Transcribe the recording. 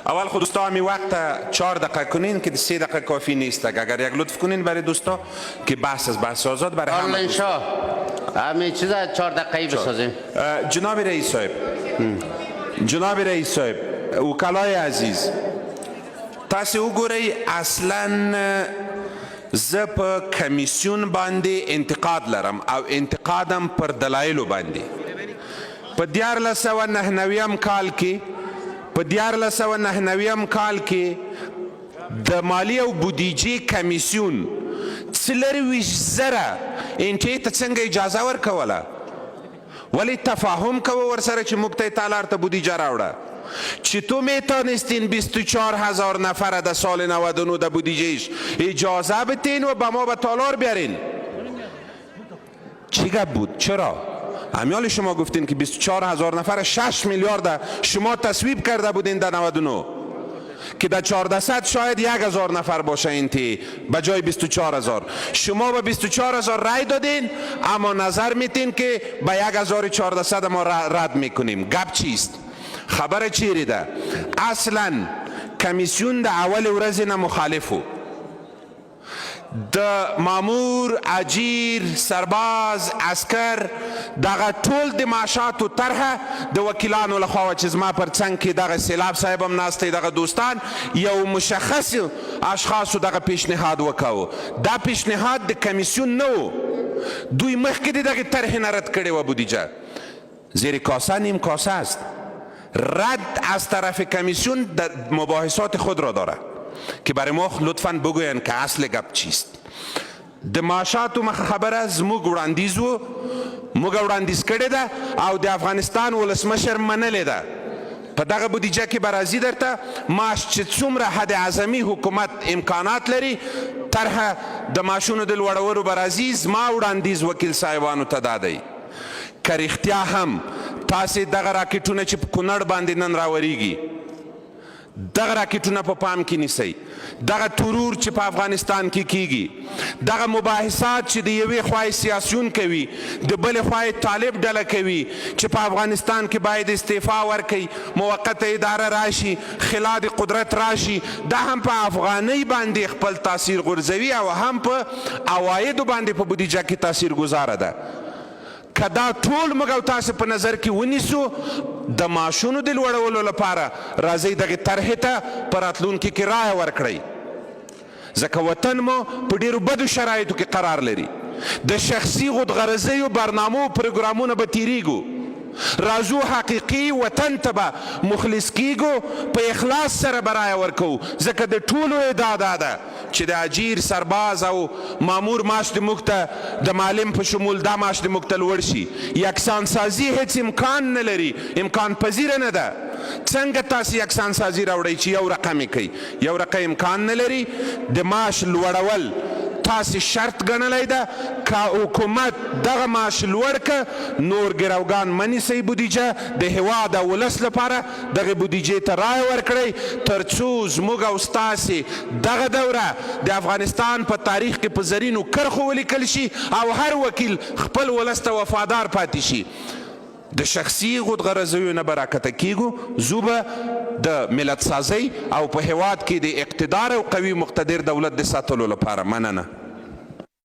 اول خود دوستا همین وقت 4 دقیقه کنین که 3 دقیقه کافی نیست. اگر یک لطف کنین برای دوستا که بحث از بحث آزاد برای همه دوستا همین چیزا 4 دقیقه بسازیم. جناب رئیس صاحب وکلای عزیز تاسو وګورئ اصلا زه په کمیسیون باندې انتقاد لرم او انتقادم پر دلایلو باندې په 1999 کال کې د مالی او بودیجې کمیسیون 4,000 انټې ته څنګه اجازه ورکوله؟ ولی تفاهم کوه ورسره چې موږ ته تالار ته بودیجه راوړه چې تو میتونستین 24,000 نفر در سال 99 در بودیجهش اجازه بتین و به ما به تالار بیارین. چی گپ بود؟ چرا؟ امیال شما گفتین که 24,000 نفر 6 میلیارد شما تصویب کرده بودین در 99 که در 1400 شاید 1,000 نفر باشه انتی به جای 24,000 شما به 24,000 رای دادین اما نظر میتین که به 1,400 ما رد میکنیم. گپ چیست؟ خبر چیری ده؟ اصلا کمیسیون ده اول ورځ نه مخالفو د مامور، اجیر، سرباز، عسکر دغه ټول د معاشاتو طرحه د وکیلانو لخوا چې زما پر څنګ کې دغه سیلاب صاحب هم ناست دی دغه دوستان یو مشخص اشخاصو دغه پیشنهاد وکاو. دا پیشنهاد د کمیسیون نه و، دوی مخکې د دغه طرحې نه رد کړې وه بودیجه. زیر کاسه نیم کاسه است. رد از طرف کمیسیون در مباحثات خود را داره که برای ما لطفاً بگوین که اصل گپ چیست. د معاشاتو مخه خبره زموږ وړاندیز و، موږ وړاندیز کړې ده او د افغانستان ولسمشر منلې ده. په دغه بودیجه کې به راځي درته معاش چې څومره حد اعظمي حکومت امکانات لري طرحه د معاشونو د لوړولو به راځي. زما وړاندیز وکیل صاحبانو ته دا دی که رښتیا هم تاسې دغه راکټونه چې په کونړ باندې نن راوریږي دغه راکټونه په پام کې نیسئ، دغه ترور چې په افغانستان کې کیږي، دغه مباحثات چې د یوې خوا سیاسیون کوي د بلې خوا طالب ډله کوي چې په افغانستان کې باید استعفا ورکړي، موقته اداره راشي، خلا د قدرت راشي، دا هم په افغانۍ باندې خپل تاثیر غورځوي او هم په عوایدو باندې په بودیجه کې تاثیر گذاره ده. که دا ټول موږ او تاسو په نظر کې ونیسو د معاشونو د لوړولو لپاره راځئ دغې طرحې ته په راتلونکي کې رایه ورکړئ، ځکه وطن مو په ډېرو بدو شرایطو کې قرار لري. د شخصي خودغرضیو برنامو او پروګرامونه به تیریږو. راځو حقیقي وطن ته به مخلص کیږو، په اخلاص سره به رایه ورکوو، ځکه د ټولو ادعا دا ده چې د اجیر، سرباز او مامور معاش د موږ ته د معلم په شمول دا معاش د موږ ته لوړ شي. یکسان سازي هیڅ امکان نه لري، امکان پذیره نه ده. څنګه تاسې یکسان سازي راوړئ چې یو رقم یې کوي؟ یو رقم امکان نه لري. د معاش لوړول تاسې شرط ګڼلی ده که حکومت دغه معاش لوړ که نور ګروګان مه نیسئ بودیجه د هېواد او ولس لپاره دغې بودیجې ته رایه ورکړئ تر څو زموږ او ستاسې دغه دوره د افغانستان په تاریخ کې په زرینو کرښو ولیکل شي او هر وکیل خپل ولس ته وفادار پاتې شي. د شخصي خودغرضیو نه به راکته کیږو، زو به د ملت سازۍ او په هېواد کې د اقتدار او قوي مقتدر دولت د ساتلو لپاره. مننه.